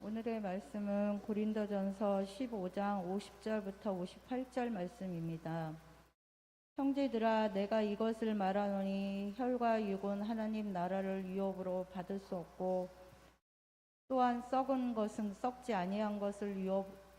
오늘의 말씀은 고린도전서 15장 50절부터 58절 말씀입니다. 형제들아, 내가 이것을 말하노니 혈과 육은 하나님 나라를 유업으로 받을 수 없고, 또한 썩은 것은 썩지 아니한 것을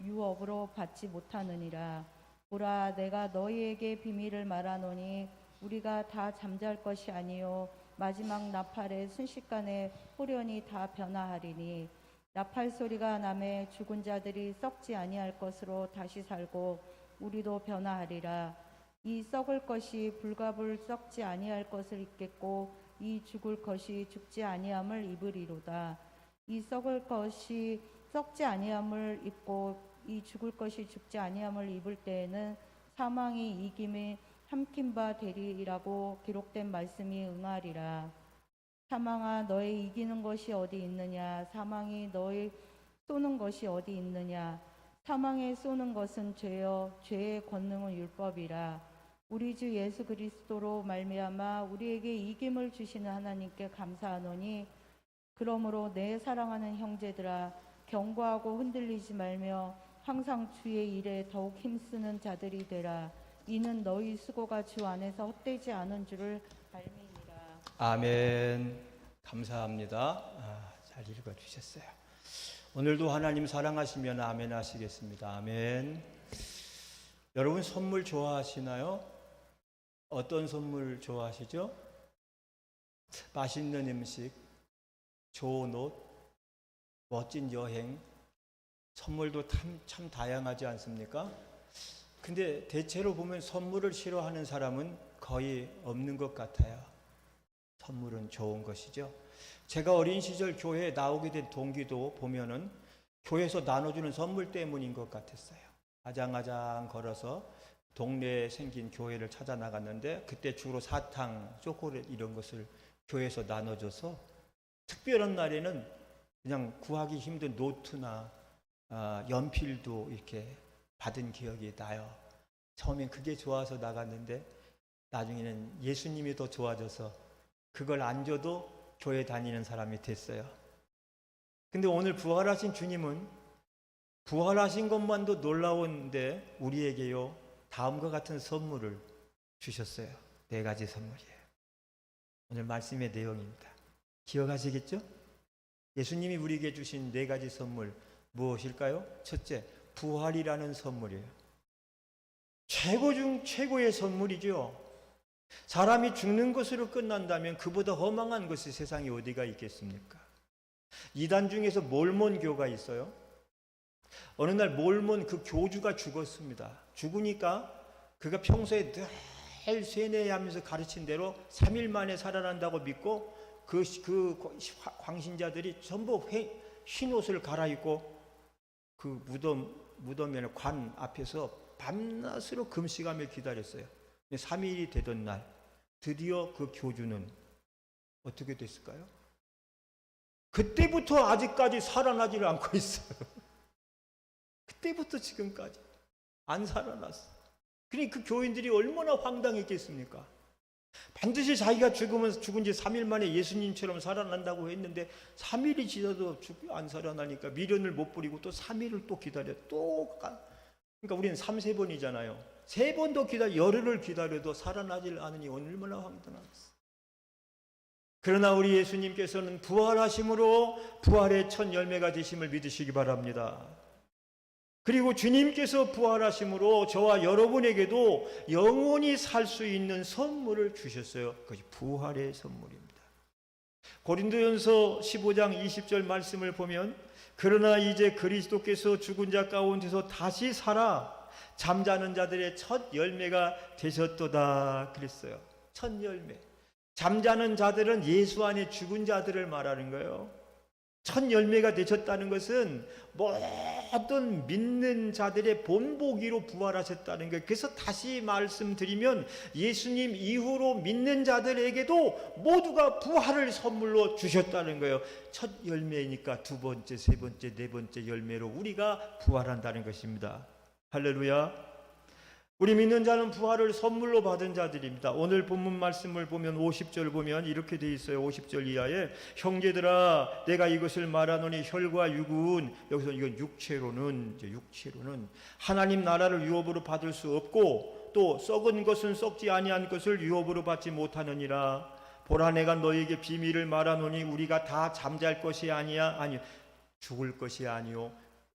유업으로 받지 못하느니라. 보라, 내가 너희에게 비밀을 말하노니 우리가 다 잠잘 것이 아니요 마지막 나팔에 순식간에 호련히 다 변화하리니, 나팔 소리가 나매 죽은 자들이 썩지 아니할 것으로 다시 살고 우리도 변화하리라. 이 썩을 것이 불가불 썩지 아니할 것을 입겠고, 이 죽을 것이 죽지 아니함을 입으리로다. 이 썩을 것이 썩지 아니함을 입고 이 죽을 것이 죽지 아니함을 입을 때에는 사망이 이김에 삼킨 바 되리라고 기록된 말씀이 응하리라. 사망아, 너의 이기는 것이 어디 있느냐? 사망이 너의 쏘는 것이 어디 있느냐? 사망에 쏘는 것은 죄요, 죄의 권능은 율법이라. 우리 주 예수 그리스도로 말미암아 우리에게 이김을 주시는 하나님께 감사하노니, 그러므로 내 사랑하는 형제들아, 경고하고 흔들리지 말며 항상 주의 일에 더욱 힘쓰는 자들이 되라. 이는 너희 수고가 주 안에서 헛되지 않은 줄을 알미니라. 아멘. 감사합니다. 잘 읽어주셨어요. 오늘도 하나님 사랑하시면 아멘 하시겠습니다. 아멘. 여러분, 선물 좋아하시나요? 어떤 선물 좋아하시죠? 맛있는 음식, 좋은 옷, 멋진 여행, 선물도 참 다양하지 않습니까? 근데 대체로 보면 선물을 싫어하는 사람은 거의 없는 것 같아요. 선물은 좋은 것이죠. 제가 어린 시절 교회에 나오게 된 동기도 보면은 교회에서 나눠주는 선물 때문인 것 같았어요. 아장아장 걸어서 동네에 생긴 교회를 찾아 나갔는데, 그때 주로 사탕, 초콜릿 이런 것을 교회에서 나눠줘서 특별한 날에는 그냥 구하기 힘든 노트나 연필도 이렇게 받은 기억이 나요. 처음엔 그게 좋아서 나갔는데 나중에는 예수님이 더 좋아져서 그걸 안 줘도 교회 다니는 사람이 됐어요. 근데 오늘 부활하신 주님은 부활하신 것만도 놀라운데 우리에게요, 다음과 같은 선물을 주셨어요. 4가지 선물이에요. 오늘 말씀의 내용입니다. 기억하시겠죠? 예수님이 우리에게 주신 4가지 선물 무엇일까요? 첫째, 부활이라는 선물이에요. 최고 중 최고의 선물이죠. 사람이 죽는 것으로 끝난다면 그보다 허망한 것이 세상에 어디가 있겠습니까? 이단 중에서 몰몬교가 있어요. 어느 날 몰몬 그 교주가 죽었습니다. 죽으니까 그가 평소에 늘 세뇌하면서 가르친 대로 3일 만에 살아난다고 믿고 그 광신자들이 전부 흰 옷을 갈아입고 그 무덤에 관 앞에서 밤낮으로 금식하며 기다렸어요. 3일이 되던 날 드디어 그 교주는 어떻게 됐을까요? 그때부터 아직까지 살아나지를 않고 있어요. 그때부터 지금까지 안 살아났어. 그러니까 그 교인들이 얼마나 황당했겠습니까? 반드시 자기가 죽은 지 3일 만에 예수님처럼 살아난다고 했는데 3일이 지나도 안 살아나니까 미련을 못 버리고 또 3일을 또 기다려. 그러니까 우리는 3-4번이잖아요. 3번 더 열흘을 기다려도 살아나질 않으니 얼마나 황당하겠어. 그러나 우리 예수님께서는 부활하심으로 부활의 첫 열매가 되심을 믿으시기 바랍니다. 그리고 주님께서 부활하심으로 저와 여러분에게도 영원히 살 수 있는 선물을 주셨어요. 그것이 부활의 선물입니다. 고린도전서 15장 20절 말씀을 보면, 그러나 이제 그리스도께서 죽은 자 가운데서 다시 살아 잠자는 자들의 첫 열매가 되셨도다 그랬어요. 첫 열매. 잠자는 자들은 예수 안에 죽은 자들을 말하는 거예요. 첫 열매가 되셨다는 것은 모든 믿는 자들의 본보기로 부활하셨다는 거예요. 그래서 다시 말씀드리면 예수님 이후로 믿는 자들에게도 모두가 부활을 선물로 주셨다는 거예요. 첫 열매니까 2번째, 3번째, 4번째 열매로 우리가 부활한다는 것입니다. 할렐루야. 우리 믿는 자는 부활을 선물로 받은 자들입니다. 오늘 본문 말씀을 보면 50절 보면 이렇게 돼 있어요. 50절 이하에 형제들아 내가 이것을 말하노니 혈과 육은, 여기서 이건 육체로는 하나님 나라를 유업으로 받을 수 없고 또 썩은 것은 썩지 아니한 것을 유업으로 받지 못하느니라. 보라 내가 너에게 비밀을 말하노니 우리가 다 잠잘 것이 아니 죽을 것이 아니요.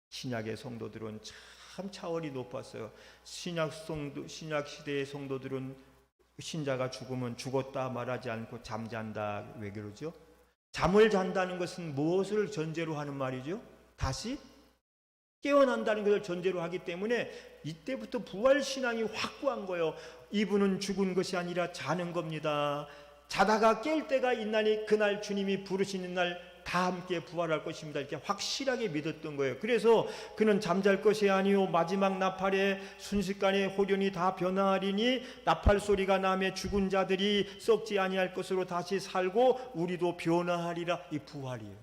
신약의 성도들은 참 차원이 높았어요. 신약 시대의 성도들은 신자가 죽으면 죽었다 말하지 않고 잠잔다. 왜 그러죠? 잠을 잔다는 것은 무엇을 전제로 하는 말이죠? 다시 깨어난다는 것을 전제로 하기 때문에 이때부터 부활신앙이 확고한 거예요. 이분은 죽은 것이 아니라 자는 겁니다. 자다가 깰 때가 있나니 그날 주님이 부르시는 날 다 함께 부활할 것입니다. 이렇게 확실하게 믿었던 거예요. 그래서 그는 잠잘 것이 아니요 마지막 나팔에 순식간에 호련이 다 변화하리니 나팔 소리가 나며 죽은 자들이 썩지 아니할 것으로 다시 살고 우리도 변화하리라. 이 부활이에요.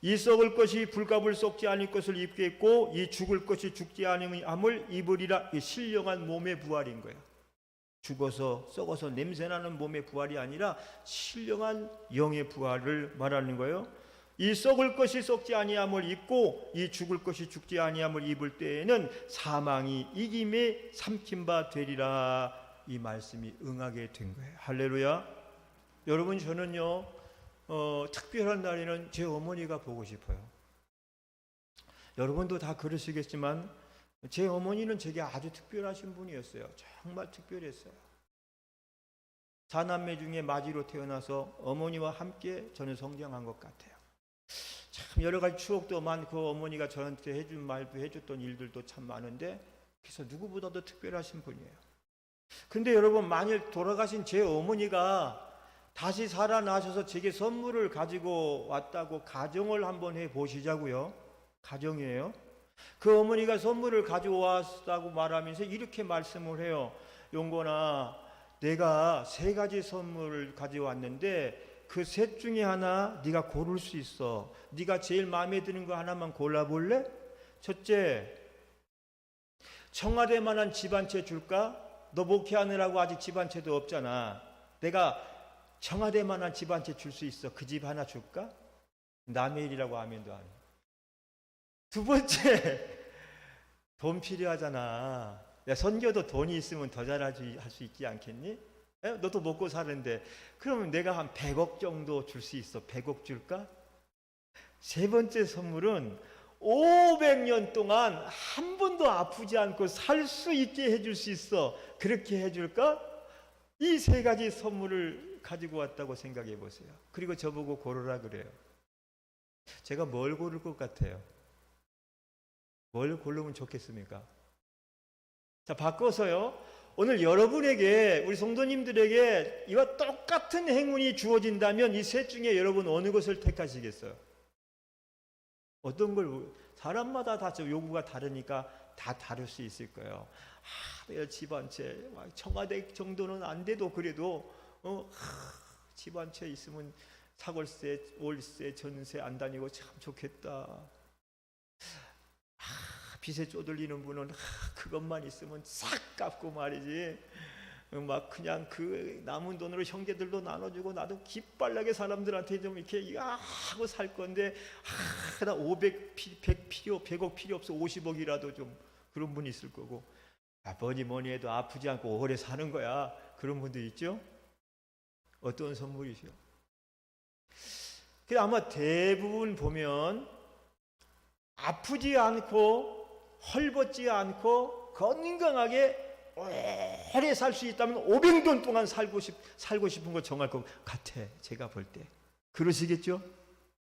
이 썩을 것이 불갑을 썩지 않을 것을 입겠고 이 죽을 것이 죽지 아니함을 입으리라. 이 신령한 몸의 부활인 거예요. 죽어서 썩어서 냄새나는 몸의 부활이 아니라 신령한 영의 부활을 말하는 거예요. 이 썩을 것이 썩지 아니함을 입고 이 죽을 것이 죽지 아니함을 입을 때에는 사망이 이김에 삼킨 바 되리라. 이 말씀이 응하게 된 거예요. 할렐루야. 여러분 저는요 특별한 날에는 제 어머니가 보고 싶어요. 여러분도 다 그러시겠지만 제 어머니는 제게 아주 특별하신 분이었어요. 정말 특별했어요. 사남매 중에 마지로 태어나서 어머니와 함께 저는 성장한 것 같아요. 참 여러 가지 추억도 많고 어머니가 저한테 해준 말도 해줬던 일들도 참 많은데 그래서 누구보다도 특별하신 분이에요. 근데 여러분 만일 돌아가신 제 어머니가 다시 살아나셔서 제게 선물을 가지고 왔다고 가정을 한번 해보시자고요. 가정이에요. 그 어머니가 선물을 가져왔다고 말하면서 이렇게 말씀을 해요. 용건아, 내가 3가지 선물을 가져왔는데 그 셋 중에 하나 네가 고를 수 있어. 네가 제일 마음에 드는 거 하나만 골라볼래? 첫째, 청와대만한 집 한 채 줄까? 너 목회하느라고 아직 집 한 채도 없잖아. 내가 청와대만한 집 한 채 줄 수 있어. 그 집 하나 줄까? 남의 일이라고 하면도 안 해. 두 번째, 돈 필요하잖아. 야, 선교도 돈이 있으면 더 잘하지 할 수 있지 않겠니? 너도 먹고 사는데. 그러면 내가 한 100억 정도 줄 수 있어. 100억 줄까? 세 번째 선물은 500년 동안 한 번도 아프지 않고 살 수 있게 해줄 수 있어. 그렇게 해줄까? 이 3가지 선물을 가지고 왔다고 생각해 보세요. 그리고 저보고 고르라 그래요. 제가 뭘 고를 것 같아요? 뭘 고르면 좋겠습니까? 자, 바꿔서요. 오늘 여러분에게, 우리 성도님들에게 이와 똑같은 행운이 주어진다면 이 셋 중에 여러분 어느 것을 택하시겠어요? 어떤 걸, 사람마다 다 요구가 다르니까 다 다를 수 있을 거예요. 내가 집 한 채, 청와대 정도는 안 돼도 그래도 집 한 채 있으면 사골세, 월세, 전세 안 다니고 참 좋겠다. 빚에 쪼들리는 분은 그것만 있으면 싹 갚고 말이지. 막 그냥 그 남은 돈으로 형제들도 나눠주고 나도 기빨나게 사람들한테 좀 이렇게 하고 살 건데 나 500, 100 필요, 100억 필요 없어. 50억이라도 좀. 그런 분이 있을 거고. 뭐니 해도 아프지 않고 오래 사는 거야. 그런 분도 있죠. 어떤 선물이죠? 그래 아마 대부분 보면 아프지 않고 헐벗지 않고 건강하게 오래 살 수 있다면 500년 동안 살고 싶은 거 정할 것 같아. 제가 볼 때. 그러시겠죠?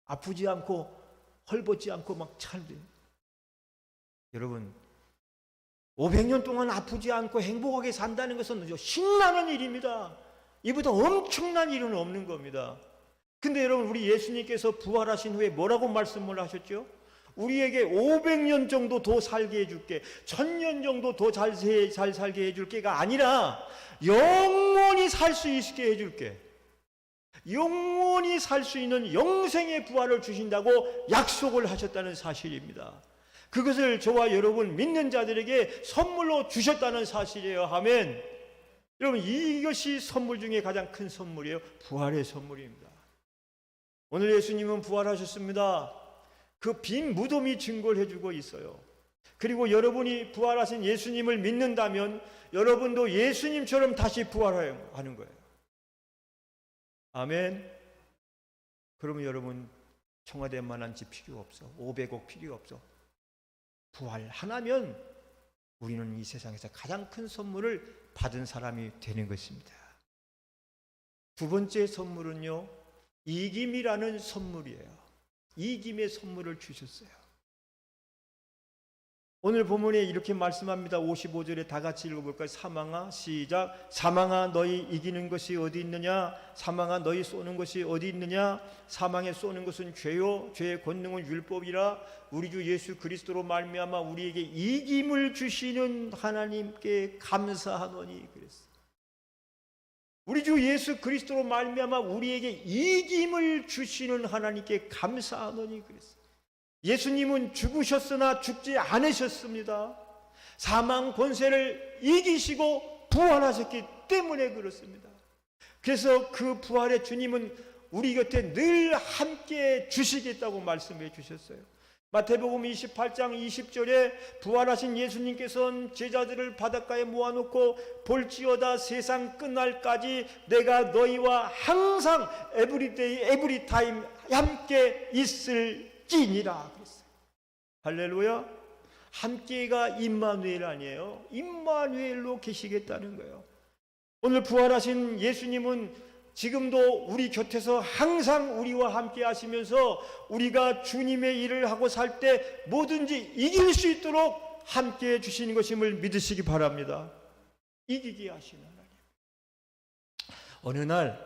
아프지 않고 헐벗지 않고 막 살대. 여러분 500년 동안 아프지 않고 행복하게 산다는 것은 신나는 일입니다. 이보다 엄청난 일은 없는 겁니다. 근데 여러분 우리 예수님께서 부활하신 후에 뭐라고 말씀을 하셨죠? 우리에게 500년 정도 더 살게 해줄게, 1000년 정도 더 잘 살게 해줄게가 아니라 영원히 살 수 있게 해줄게, 영원히 살 수 있는 영생의 부활을 주신다고 약속을 하셨다는 사실입니다. 그것을 저와 여러분 믿는 자들에게 선물로 주셨다는 사실이에요. 아멘. 여러분, 이것이 선물 중에 가장 큰 선물이에요. 부활의 선물입니다. 오늘 예수님은 부활하셨습니다. 그 빈 무덤이 증거를 해주고 있어요. 그리고 여러분이 부활하신 예수님을 믿는다면 여러분도 예수님처럼 다시 부활하는 거예요. 아멘. 그러면 여러분 청와대만 한 집 필요 없어. 500억 필요 없어. 부활 하나면 우리는 이 세상에서 가장 큰 선물을 받은 사람이 되는 것입니다. 두 번째 선물은요, 이김이라는 선물이에요. 이김의 선물을 주셨어요. 오늘 본문에 이렇게 말씀합니다. 55절에 다 같이 읽어볼까요? 사망아, 시작. 사망아, 너희 이기는 것이 어디 있느냐? 사망아, 너희 쏘는 것이 어디 있느냐? 사망에 쏘는 것은 죄요, 죄의 권능은 율법이라. 우리 주 예수 그리스도로 말미암아 우리에게 이김을 주시는 하나님께 감사하노니. 그랬어요. 우리 주 예수 그리스도로 말미암아 우리에게 이김을 주시는 하나님께 감사하노니. 그랬어요. 예수님은 죽으셨으나 죽지 않으셨습니다. 사망 권세를 이기시고 부활하셨기 때문에 그렇습니다. 그래서 그 부활의 주님은 우리 곁에 늘 함께 주시겠다고 말씀해 주셨어요. 마태복음 28장 20절에 부활하신 예수님께서는 제자들을 바닷가에 모아놓고 볼지어다 세상 끝날까지 내가 너희와 항상 에브리데이 에브리타임 함께 있을지니라 그랬어요. 할렐루야. 함께가 임마누엘 아니에요. 임마누엘로 계시겠다는 거예요. 오늘 부활하신 예수님은 지금도 우리 곁에서 항상 우리와 함께 하시면서 우리가 주님의 일을 하고 살 때 뭐든지 이길 수 있도록 함께 해 주시는 것임을 믿으시기 바랍니다. 이기게 하시는 하나님. 어느 날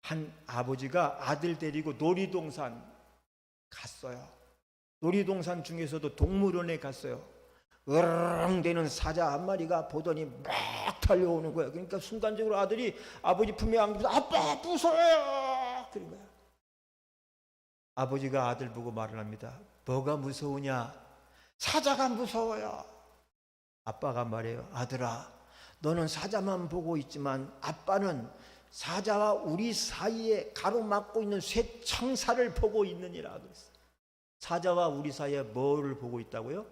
한 아버지가 아들 데리고 놀이동산 갔어요. 놀이동산 중에서도 동물원에 갔어요. 으르렁대는 사자 한 마리가 보더니 막 달려오는 거예요. 그러니까 순간적으로 아들이 아버지 품에 안기면서 아빠 무서워요 그런 거야. 아버지가 아들 보고 말을 합니다. 뭐가 무서우냐? 사자가 무서워요. 아빠가 말해요. 아들아, 너는 사자만 보고 있지만 아빠는 사자와 우리 사이에 가로막고 있는 쇠창살을 보고 있느니라 그랬어요. 사자와 우리 사이에 뭐를 보고 있다고요?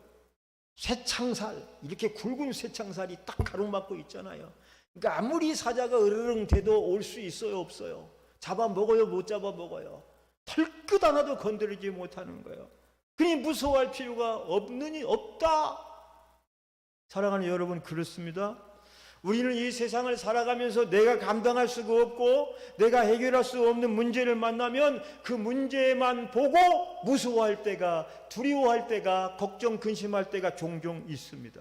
쇠창살, 이렇게 굵은 쇠창살이 딱 가로막고 있잖아요. 그러니까 아무리 사자가 으르릉 대도 올 수 있어요, 없어요? 잡아먹어요, 못 잡아먹어요? 털끝 하나도 건드리지 못하는 거예요. 그니 무서워할 필요가 없다. 사랑하는 여러분, 그렇습니다. 우리는 이 세상을 살아가면서 내가 감당할 수가 없고 내가 해결할 수 없는 문제를 만나면 그 문제만 보고 무서워할 때가, 두려워할 때가, 걱정 근심할 때가 종종 있습니다.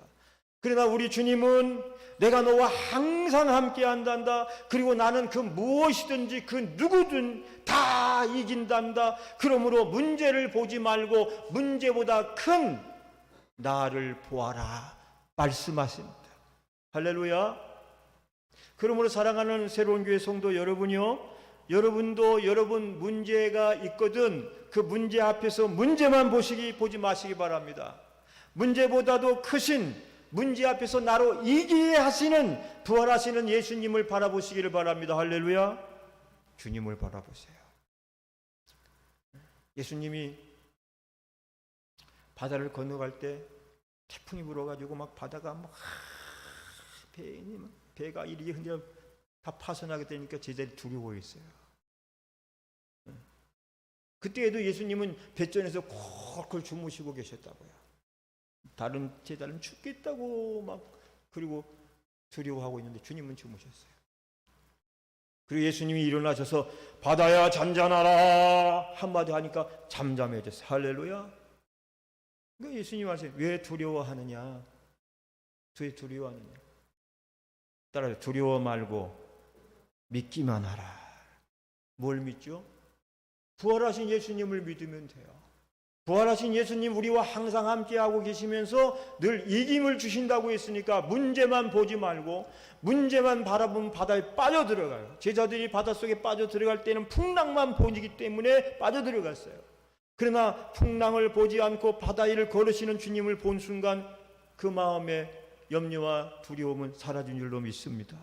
그러나 우리 주님은 내가 너와 항상 함께 한단다. 그리고 나는 그 무엇이든지 그 누구든 다 이긴단다. 그러므로 문제를 보지 말고 문제보다 큰 나를 보아라 말씀하십니다. 할렐루야. 그러므로 사랑하는 새로운 교회 성도 여러분이요, 여러분도 여러분 문제가 있거든 그 문제 앞에서 문제만 보지 마시기 바랍니다. 문제보다도 크신 문제 앞에서 나로 이기게 하시는 부활하시는 예수님을 바라보시기를 바랍니다. 할렐루야. 주님을 바라보세요. 예수님이 바다를 건너갈 때 태풍이 불어가지고 막 바다가 막 배가 이리 흔들려 다 파손하게 되니까 제자들이 두려워했어요. 그때에도 예수님은 뱃전에서 콜콜 주무시고 계셨다고요. 다른 제자는 죽겠다고 막 그리고 두려워하고 있는데 주님은 주무셨어요. 그리고 예수님이 일어나셔서 바다야 잠잠하라 한마디 하니까 잠잠해졌어요. 할렐루야. 그러니까 예수님이 말씀하세요. 왜 두려워하느냐? 왜 두려워하느냐? 따라서 두려워 말고 믿기만 하라. 뭘 믿죠? 부활하신 예수님을 믿으면 돼요. 부활하신 예수님 우리와 항상 함께하고 계시면서 늘 이김을 주신다고 했으니까 문제만 보지 말고 문제만 바라보면 바다에 빠져들어가요. 제자들이 바닷속에 빠져들어갈 때는 풍랑만 보이기 때문에 빠져들어갔어요. 그러나 풍랑을 보지 않고 바다 위를 걸으시는 주님을 본 순간 그 마음의 염려와 두려움은 사라진 줄로 믿습니다.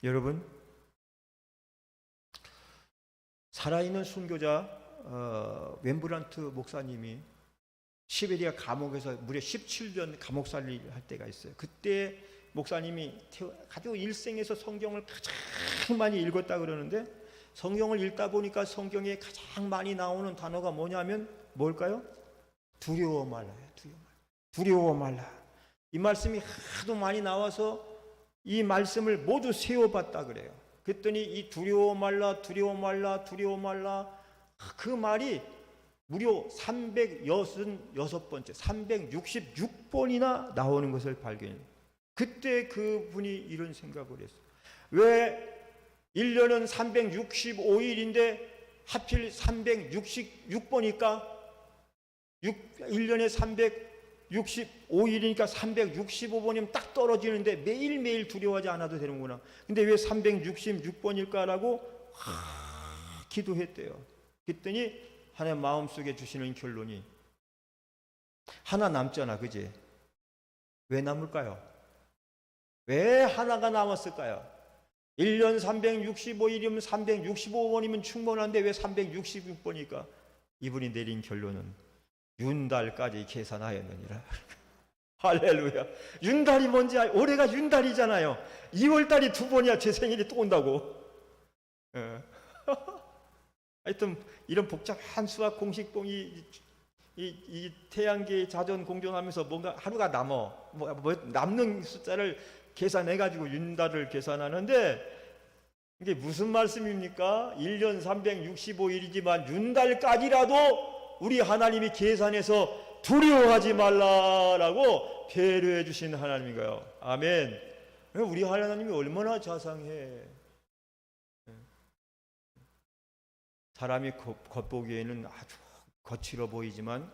여러분, 살아있는 순교자 웸브란트 목사님이 시베리아 감옥에서 무려 17년 감옥살이를 할 때가 있어요. 그때 목사님이 아주 일생에서 성경을 가장 많이 읽었다 그러는데, 성경을 읽다 보니까 성경에 가장 많이 나오는 단어가 뭐냐면 뭘까요? 두려워 말라요. 두려워 말라. 이 말씀이 하도 많이 나와서 이 말씀을 모두 세워봤다 그래요. 그랬더니 이 두려워 말라, 두려워 말라, 두려워 말라, 그 말이 무려 366번째, 366번이나 나오는 것을 발견해요. 그때 그분이 이런 생각을 했어요. 왜 1년은 365일인데 하필 366번일까? 1년에 365일이니까 365번이면 딱 떨어지는데 매일매일 두려워하지 않아도 되는구나. 근데 왜 366번일까라고 기도했대요. 그랬더니 하나님 마음속에 주시는 결론이 하나 남잖아, 그지? 왜 남을까요? 왜 하나가 남았을까요? 1년 365일이면 365번이면 충분한데 왜 366번일까? 이분이 내린 결론은 윤달까지 계산하였느니라. 할렐루야. 윤달이 뭔지 올해가 윤달이잖아요. 2월달이 두 번이야. 제 생일이 또 온다고. 하여튼 이런 복잡한 수학 공식봉이 이 태양계 자전 공존하면서 뭔가 하루가 남어 뭐 남는 숫자를 계산해가지고 윤달을 계산하는데, 이게 무슨 말씀입니까? 1년 365일이지만 윤달까지라도 우리 하나님이 계산해서 두려워하지 말라라고 배려해 주신 하나님인가요? 아멘. 우리 하나님이 얼마나 자상해. 사람이 겉보기에는 아주 거칠어 보이지만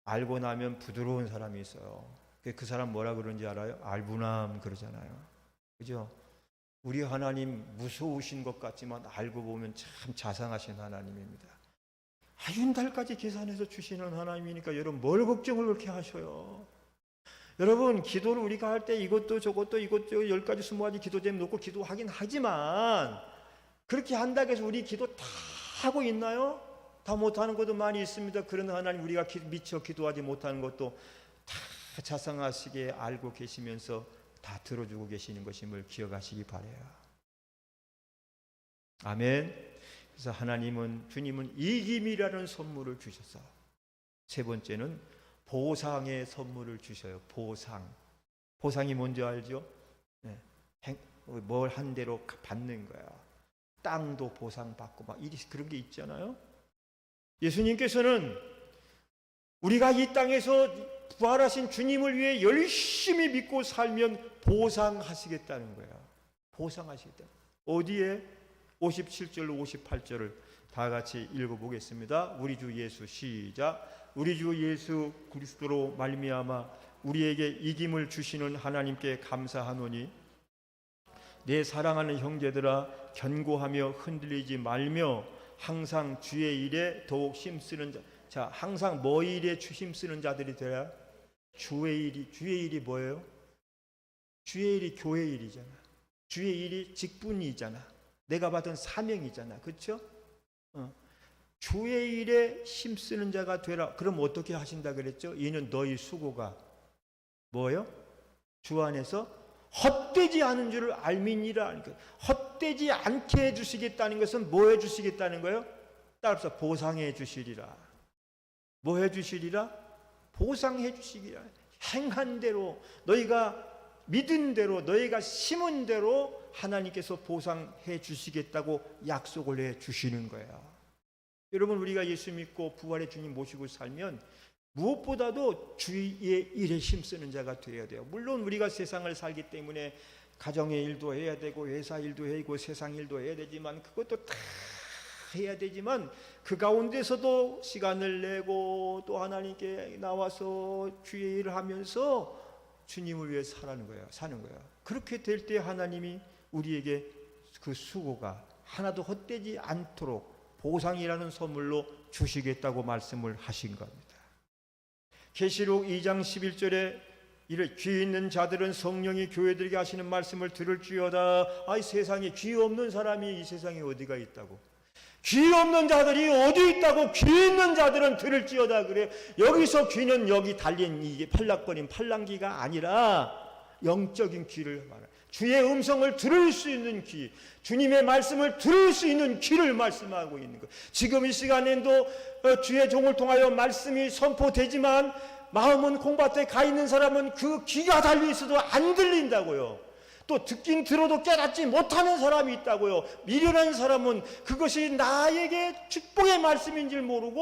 알고 나면 부드러운 사람이 있어요. 그 사람 뭐라 그러는지 알아요? 알부남 그러잖아요. 그죠? 우리 하나님 무서우신 것 같지만 알고 보면 참 자상하신 하나님입니다. 윤달까지 계산해서 주시는 하나님이니까 여러분 뭘 걱정을 그렇게 하셔요? 여러분, 기도를 우리가 할 때 이것도 저것도 이것도 10가지 20가지 기도 제목 놓고 기도하긴 하지만 그렇게 한다고 해서 우리 기도 다 하고 있나요? 다 못하는 것도 많이 있습니다. 그런 하나님, 우리가 미처 기도하지 못하는 것도 다 자상하시게 알고 계시면서 다 들어주고 계시는 것임을 기억하시기 바라요. 아멘. 그래서 주님은 이김이라는 선물을 주셔서, 세 번째는 보상의 선물을 주셔요. 보상이 뭔지 알죠? 네. 뭘 한 대로 받는 거야. 땅도 보상받고 막 그런 게 있잖아요. 예수님께서는 우리가 이 땅에서 부활하신 주님을 위해 열심히 믿고 살면 보상하시겠다는 거야. 보상하시겠다. 어디에? 57절로 58절을 다 같이 읽어보겠습니다. 우리 주 예수, 시작. 우리 주 예수 그리스도로 말미암아 우리에게 이김을 주시는 하나님께 감사하노니, 내 사랑하는 형제들아, 견고하며 흔들리지 말며 항상 주의 일에 더욱 힘쓰는 자, 항상 뭐 일에 힘쓰는 자들이 되라. 주의 일이 뭐예요? 주의 일이 교회 일이잖아. 주의 일이 직분이잖아. 내가 받은 사명이잖아. 그렇죠? 주의 일에 힘쓰는 자가 되라. 그럼 어떻게 하신다 그랬죠? 이는 너희 수고가 뭐예요? 주 안에서 헛되지 않은 줄을 알미니라. 헛되지 않게 해주시겠다는 것은 뭐 해주시겠다는 거예요? 따라서 보상해 주시리라. 뭐 해주시리라? 보상해 주시리라. 행한 대로, 너희가 믿은 대로, 너희가 심은 대로 하나님께서 보상해 주시겠다고 약속을 해 주시는 거예요. 여러분, 우리가 예수 믿고 부활의 주님 모시고 살면 무엇보다도 주의 일에 힘쓰는 자가 되어야 돼요. 물론 우리가 세상을 살기 때문에 가정의 일도 해야 되고 회사 일도 해야 되고 세상 일도 해야 되지만, 그것도 다 해야 되지만 그 가운데서도 시간을 내고 또 하나님께 나와서 주의 일을 하면서 주님을 위해 사는 거예요. 그렇게 될 때 하나님이 우리에게 그 수고가 하나도 헛되지 않도록 보상이라는 선물로 주시겠다고 말씀을 하신 겁니다. 계시록 2장 11절에 이를 귀 있는 자들은 성령이 교회들에게 하시는 말씀을 들을지어다. 아이, 세상에 귀 없는 사람이 이 세상에 어디가 있다고? 귀 없는 자들이 어디 있다고? 귀 있는 자들은 들을지어다 그래. 여기서 귀는 여기 달린 이게 팔락거린 팔랑귀가 아니라 영적인 귀를 말해. 주의 음성을 들을 수 있는 귀, 주님의 말씀을 들을 수 있는 귀를 말씀하고 있는 것. 지금 이 시간에도 주의 종을 통하여 말씀이 선포되지만 마음은 공밭에 가 있는 사람은 그 귀가 달려 있어도 안 들린다고요. 또 듣긴 들어도 깨닫지 못하는 사람이 있다고요. 미련한 사람은 그것이 나에게 축복의 말씀인 줄 모르고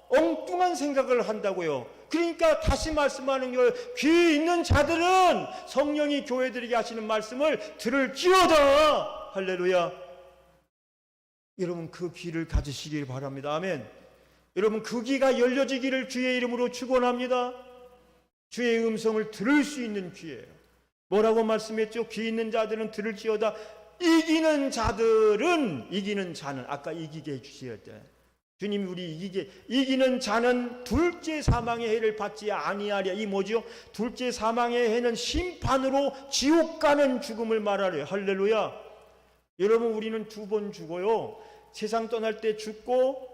엉뚱한 생각을 한다고요. 그러니까 다시 말씀하는 거예요. 귀 있는 자들은 성령이 교회들에게 하시는 말씀을 들을지어다. 할렐루야. 여러분, 그 귀를 가지시길 바랍니다. 아멘. 여러분, 그 귀가 열려지기를 주의 이름으로 축원합니다. 주의 음성을 들을 수 있는 귀예요. 뭐라고 말씀했죠? 귀 있는 자들은 들을지어다. 이기는 자들은, 이기는 자는, 아까 이기게 해주셨대. 주님이 우리 이기는 자는 둘째 사망의 해를 받지 아니하랴. 이 뭐죠? 둘째 사망의 해는 심판으로 지옥 가는 죽음을 말하래요. 할렐루야. 여러분, 우리는 두 번 죽어요. 세상 떠날 때 죽고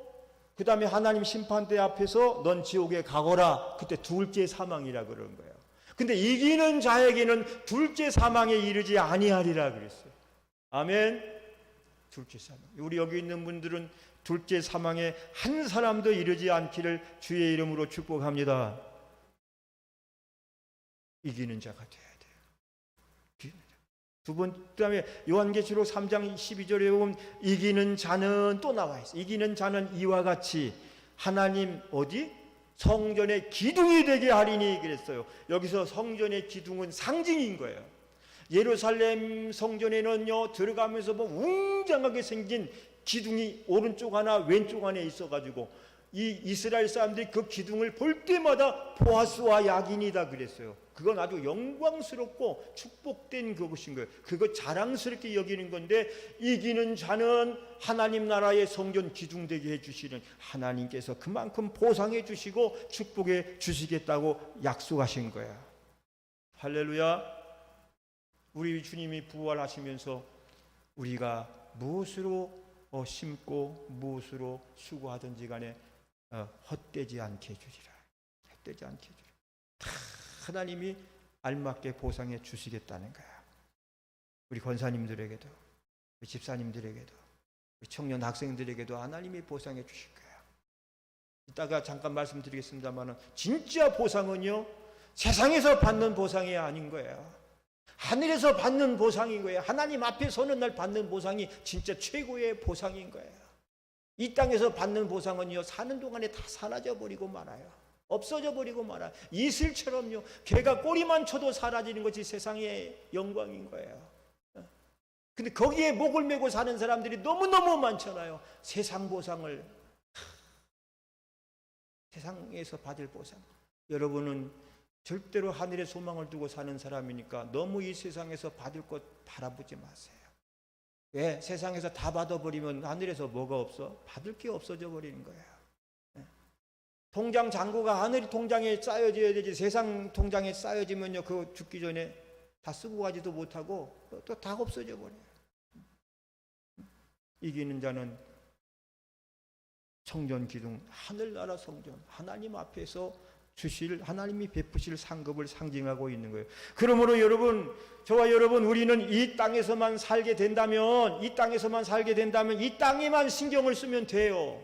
그 다음에 하나님 심판대 앞에서 넌 지옥에 가거라. 그때 둘째 사망이라 그러는 거예요. 근데 이기는 자에게는 둘째 사망에 이르지 아니하리라 그랬어요. 아멘. 둘째 사망. 우리 여기 있는 분들은 둘째 사망에 한 사람도 이르지 않기를 주의 이름으로 축복합니다. 이기는 자가 돼야 돼요. 두 번, 그 다음에 요한계시록 3장 12절에 보면 이기는 자는 또 나와 있어요. 이기는 자는 이와 같이 하나님 어디? 성전의 기둥이 되게 하리니 그랬어요. 여기서 성전의 기둥은 상징인 거예요. 예루살렘 성전에는요, 들어가면서 뭐 웅장하게 생긴 기둥이 오른쪽 하나 왼쪽 안에 있어가지고 이 이스라엘 사람들이 그 기둥을 볼 때마다 보아스와 야긴이다 그랬어요. 그건 아주 영광스럽고 축복된 그것인 거예요. 그거 자랑스럽게 여기는 건데, 이기는 자는 하나님 나라의 성전 기둥 되게 해주시는 하나님께서 그만큼 보상해 주시고 축복해 주시겠다고 약속하신 거야. 할렐루야. 우리 주님이 부활하시면서 우리가 무엇으로 심고 무엇으로 수고하든지 간에 헛되지 않게 해주시라. 헛되지 않게 해주라. 다 하나님이 알맞게 보상해 주시겠다는 거야. 우리 권사님들에게도, 우리 집사님들에게도, 우리 청년 학생들에게도 하나님이 보상해 주실 거야. 이따가 잠깐 말씀드리겠습니다만, 진짜 보상은요, 세상에서 받는 보상이 아닌 거예요. 하늘에서 받는 보상인 거예요. 하나님 앞에 서는 날 받는 보상이 진짜 최고의 보상인 거예요. 이 땅에서 받는 보상은요, 사는 동안에 다 사라져 버리고 말아요. 없어져 버리고 말아요. 이슬처럼요, 개가 꼬리만 쳐도 사라지는 것이 세상의 영광인 거예요. 근데 거기에 목을 메고 사는 사람들이 너무너무 많잖아요. 세상 보상을, 세상에서 받을 보상. 여러분은 절대로 하늘에 소망을 두고 사는 사람이니까 너무 이 세상에서 받을 것 바라보지 마세요. 왜? 세상에서 다 받아버리면 하늘에서 뭐가 없어? 받을 게 없어져 버리는 거예요. 통장 잔고가 하늘 통장에 쌓여져야 되지, 세상 통장에 쌓여지면요, 그거 죽기 전에 다 쓰고 가지도 못하고 또 다 없어져 버려요. 이기는 자는 성전 기둥, 하늘나라 성전, 하나님 앞에서 주실, 하나님이 베푸실 상급을 상징하고 있는 거예요. 그러므로 여러분, 저와 여러분, 우리는 이 땅에서만 살게 된다면, 이 땅에만 신경을 쓰면 돼요.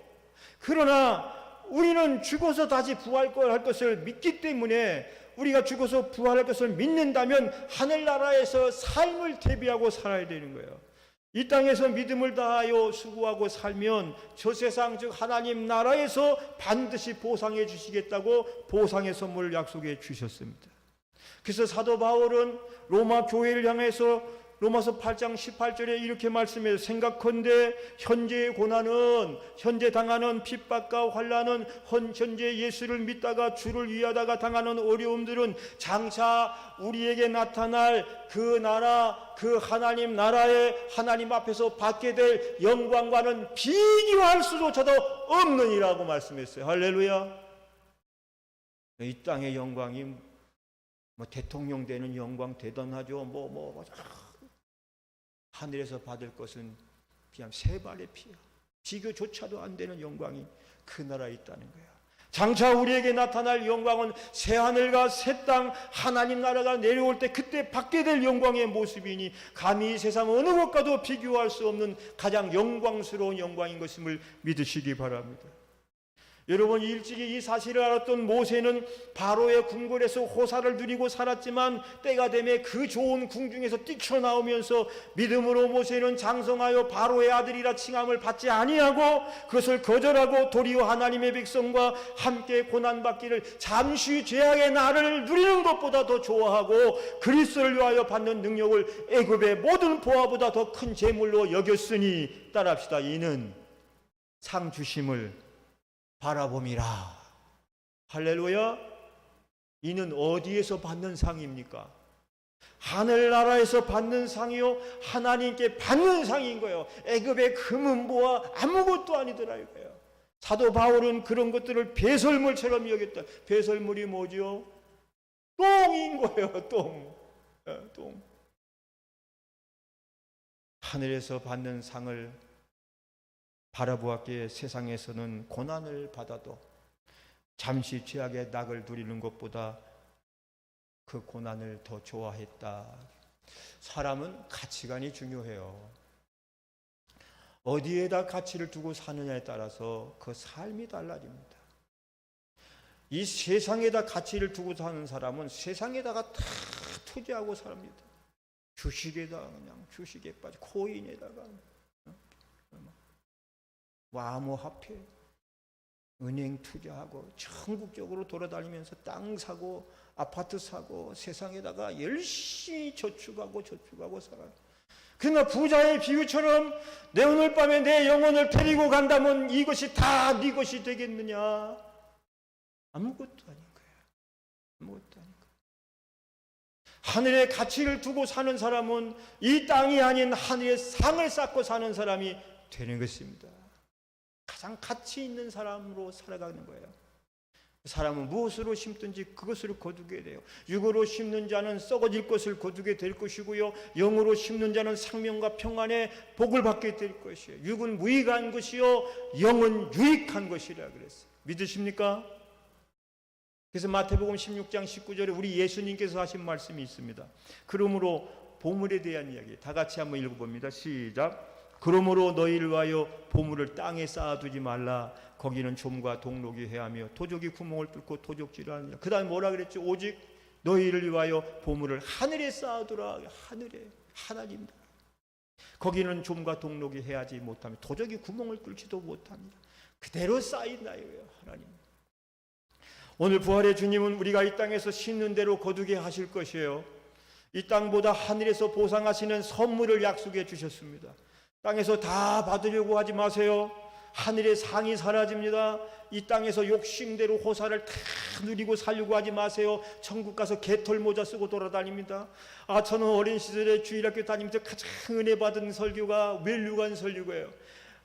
그러나 우리는 죽어서 다시 부활할 것을 믿기 때문에, 우리가 죽어서 부활할 것을 믿는다면 하늘나라에서 삶을 대비하고 살아야 되는 거예요. 이 땅에서 믿음을 다하여 수고하고 살면 저 세상, 즉 하나님 나라에서 반드시 보상해 주시겠다고 보상의 선물을 약속해 주셨습니다. 그래서 사도 바울은 로마 교회를 향해서 로마서 8장 18절에 이렇게 말씀해요. 생각컨대 현재의 고난은, 현재 당하는 핍박과 환난은, 현재 예수를 믿다가 주를 위하다가 당하는 어려움들은 장차 우리에게 나타날 그 나라, 그 하나님 나라의 하나님 앞에서 받게 될 영광과는 비교할 수조차도 없느니라고 말씀했어요. 할렐루야. 이 땅의 영광이 뭐 대통령 되는 영광 대단하죠. 하늘에서 받을 것은 그냥 세 발의 피야. 비교조차도 안 되는 영광이 그 나라에 있다는 거야. 장차 우리에게 나타날 영광은 새 하늘과 새 땅, 하나님 나라가 내려올 때 그때 받게 될 영광의 모습이니 감히 세상 어느 것과도 비교할 수 없는 가장 영광스러운 영광인 것임을 믿으시기 바랍니다. 여러분, 일찍이 이 사실을 알았던 모세는 바로의 궁궐에서 호사를 누리고 살았지만 때가 되매 그 좋은 궁중에서 뛰쳐나오면서 믿음으로 모세는 장성하여 바로의 아들이라 칭함을 받지 아니하고 그것을 거절하고 도리어 하나님의 백성과 함께 고난받기를 잠시 죄악의 날을 누리는 것보다 더 좋아하고 그리스도를 위하여 받는 능력을 애굽의 모든 보화보다 더 큰 재물로 여겼으니, 따라합시다. 이는 상 주심을 바라봄이라. 할렐루야. 이는 어디에서 받는 상입니까? 하늘나라에서 받는 상이요, 하나님께 받는 상인 거예요. 애굽의 금은보화 아무것도 아니더라 이거예요. 사도 바울은 그런 것들을 배설물처럼 여겼다. 배설물이 뭐죠? 똥인 거예요. 똥. 하늘에서 받는 상을 바라보았기에 세상에서는 고난을 받아도 잠시 죄악의 낙을 누리는 것보다 그 고난을 더 좋아했다. 사람은 가치관이 중요해요. 어디에다 가치를 두고 사느냐에 따라서 그 삶이 달라집니다. 이 세상에다 가치를 두고 사는 사람은 세상에다가 다 투자하고 삽니다. 주식에다가 그냥 주식에 빠져, 코인에다가 암호화폐, 은행 투자하고 전국적으로 돌아다니면서 땅 사고 아파트 사고 세상에다가 열심히 저축하고 살아요. 그러나 부자의 비유처럼 내 오늘 밤에 내 영혼을 데리고 간다면 이것이 다 네 것이 되겠느냐? 아무것도 아닌 거예요. 아무것도 아닌 거예요. 하늘의 가치를 두고 사는 사람은 이 땅이 아닌 하늘의 상을 쌓고 사는 사람이 되는 것입니다. 가장 가치 있는 사람으로 살아가는 거예요. 사람은 무엇으로 심든지 그것으로 거두게 돼요. 육으로 심는 자는 썩어질 것을 거두게 될 것이고요, 영으로 심는 자는 생명과 평안의 복을 받게 될 것이에요. 육은 무익한 것이요, 영은 유익한 것이라 그랬어요. 믿으십니까? 그래서 마태복음 16장 19절에 우리 예수님께서 하신 말씀이 있습니다. 그러므로 보물에 대한 이야기 다 같이 한번 읽어봅니다. 시작. 그러므로 너희를 위하여 보물을 땅에 쌓아두지 말라. 거기는 좀과 동록이 해하며 도적이 구멍을 뚫고 도적질을 하느니라. 그 다음에 뭐라 그랬죠? 오직 너희를 위하여 보물을 하늘에 쌓아두라. 하늘에, 하나님. 거기는 좀과 동록이 해하지 못하며 도적이 구멍을 뚫지도 못합니다. 그대로 쌓인다 이거예요. 하나님. 오늘 부활의 주님은 우리가 이 땅에서 심는 대로 거두게 하실 것이에요. 이 땅보다 하늘에서 보상하시는 선물을 약속해 주셨습니다. 땅에서 다 받으려고 하지 마세요. 하늘의 상이 사라집니다. 이 땅에서 욕심대로 호사를 다 누리고 살려고 하지 마세요. 천국 가서 개털 모자 쓰고 돌아다닙니다. 저는 어린 시절에 주일학교 다니면서 가장 은혜 받은 설교가 멸류관 설교예요.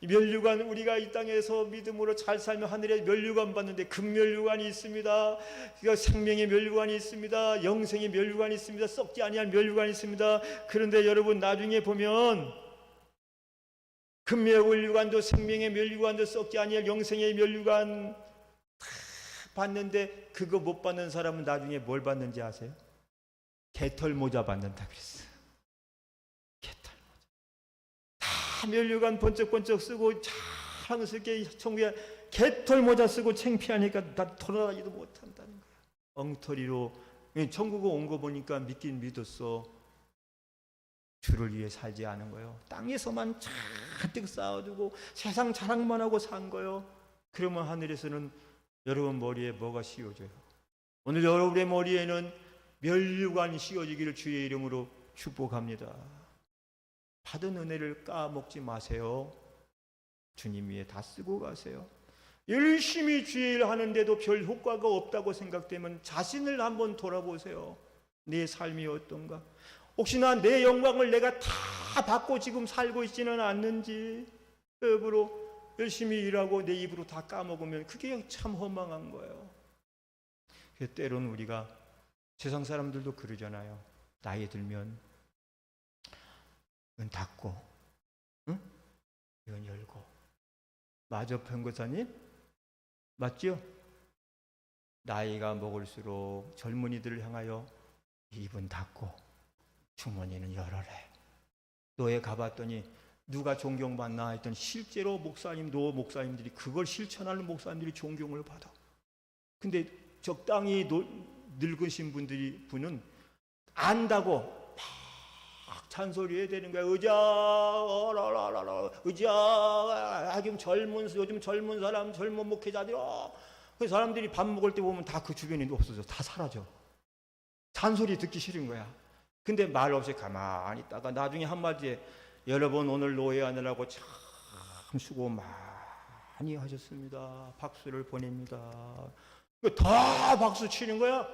멸류관, 우리가 이 땅에서 믿음으로 잘 살면 하늘에 멸류관 받는데 금멸류관이 있습니다. 생명의 멸류관이 있습니다. 영생의 멸류관이 있습니다. 썩지 아니할 멸류관이 있습니다. 그런데 여러분 나중에 보면 금멸류관도 생명의 멸류관도 썩지 아니할 영생의 멸류관 다 받는데 그거 못 받는 사람은 나중에 뭘 받는지 아세요? 개털 모자 받는다 그랬어요. 개털 모자. 다 멸류관 번쩍번쩍 쓰고 자랑스럽게 천국에 개털 모자 쓰고 창피하니까 나 돌아다니도 못한다는 거야. 엉터리로 천국에 온 거 보니까 믿긴 믿었어. 주를 위해 살지 않은 거예요. 땅에서만 잔뜩 쌓아두고 세상 자랑만 하고 산 거예요. 그러면 하늘에서는 여러분 머리에 뭐가 씌워져요? 오늘 여러분의 머리에는 멸류관이 씌워지기를 주의 이름으로 축복합니다. 받은 은혜를 까먹지 마세요. 주님 위에 다 쓰고 가세요. 열심히 주의 일 하는데도 별 효과가 없다고 생각되면 자신을 한번 돌아보세요. 내 삶이 어떤가? 혹시나 내 영광을 내가 다 받고 지금 살고 있지는 않는지, 입으로 열심히 일하고 내 입으로 다 까먹으면 그게 참 허망한 거예요. 때로는 우리가, 세상 사람들도 그러잖아요. 나이 들면 이건 닫고, 응? 이건 열고. 맞아, 변호사님? 맞죠? 나이가 먹을수록 젊은이들을 향하여 입은 닫고 주머니는 열어래. 너에 가봤더니 누가 존경받나 했더니 실제로 목사님, 노 목사님들이 그걸 실천하는 목사님들이 존경을 받아. 근데 적당히 늙으신 분은 안다고 막 잔소리해야 되는 거야. 요즘 젊은 사람, 젊은 목회자들, 그 사람들이 밥 먹을 때 보면 다 그 주변에 없어져. 다 사라져. 잔소리 듣기 싫은 거야. 근데 말 없이 가만히 있다가 나중에 한마디에, 여러분 오늘 노예하느라고 참 수고 많이 하셨습니다. 박수를 보냅니다. 다 박수 치는 거야.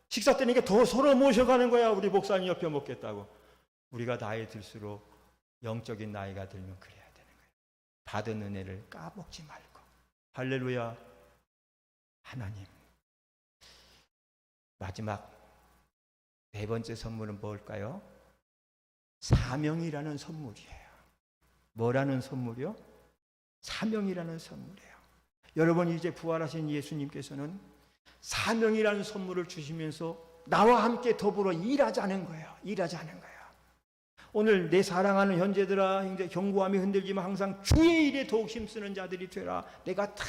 식사 때니까 더 서로 모셔가는 거야. 우리 목사님 옆에 먹겠다고. 우리가 나이 들수록 영적인 나이가 들면 그래야 되는 거예요. 받은 은혜를 까먹지 말고. 할렐루야. 하나님, 마지막 네 번째 선물은 뭘까요? 사명이라는 선물이에요. 뭐라는 선물이요? 사명이라는 선물이에요. 여러분, 이제 부활하신 예수님께서는 사명이라는 선물을 주시면서 나와 함께 더불어 일하자는 거예요. 일하자는 거예요. 오늘 내 사랑하는 형제들아, 형제, 경고함이 흔들리면 항상 주의 일에 더욱 힘쓰는 자들이 되라. 내가 다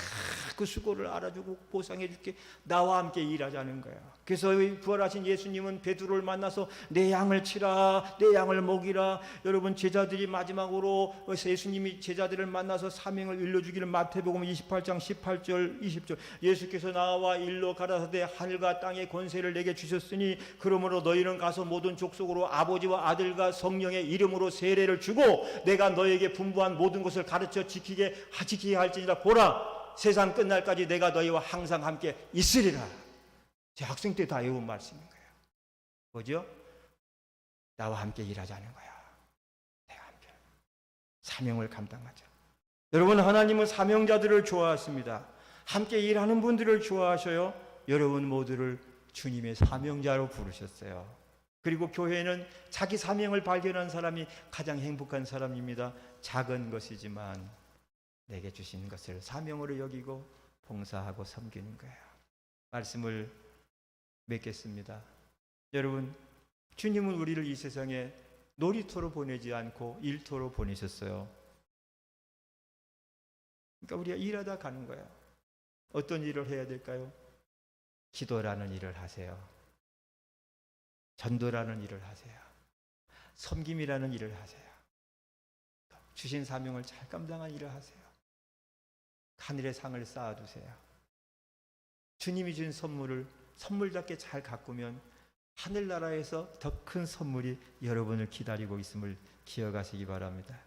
그 수고를 알아주고 보상해 줄게. 나와 함께 일하자는 거야. 그래서 부활하신 예수님은 베드로를 만나서 내 양을 치라, 내 양을 먹이라. 여러분, 제자들이 마지막으로 예수님이 제자들을 만나서 사명을 일러주기를 마태복음 28장 18절 20절, 예수께서 나와 일러 가라사대 하늘과 땅의 권세를 내게 주셨으니 그러므로 너희는 가서 모든 족속으로 아버지와 아들과 성령의 이름으로 세례를 주고 내가 너에게 분부한 모든 것을 가르쳐 지키게 할지니라. 보라, 세상 끝날까지 내가 너희와 항상 함께 있으리라. 제 학생 때 다 외운 말씀인 거예요. 뭐죠? 나와 함께 일하자는 거야. 내가 함께 사명을 감당하자. 여러분, 하나님은 사명자들을 좋아하십니다. 함께 일하는 분들을 좋아하셔요. 여러분 모두를 주님의 사명자로 부르셨어요. 그리고 교회는 자기 사명을 발견한 사람이 가장 행복한 사람입니다. 작은 것이지만 내게 주신 것을 사명으로 여기고 봉사하고 섬기는 거예요. 말씀을 맺겠습니다. 여러분, 주님은 우리를 이 세상에 놀이터로 보내지 않고 일터로 보내셨어요. 그러니까 우리가 일하다 가는 거예요. 어떤 일을 해야 될까요? 기도라는 일을 하세요. 전도라는 일을 하세요. 섬김이라는 일을 하세요. 주신 사명을 잘 감당한 일을 하세요. 하늘의 상을 쌓아두세요. 주님이 준 선물을 선물답게 잘 가꾸면 하늘나라에서 더 큰 선물이 여러분을 기다리고 있음을 기억하시기 바랍니다.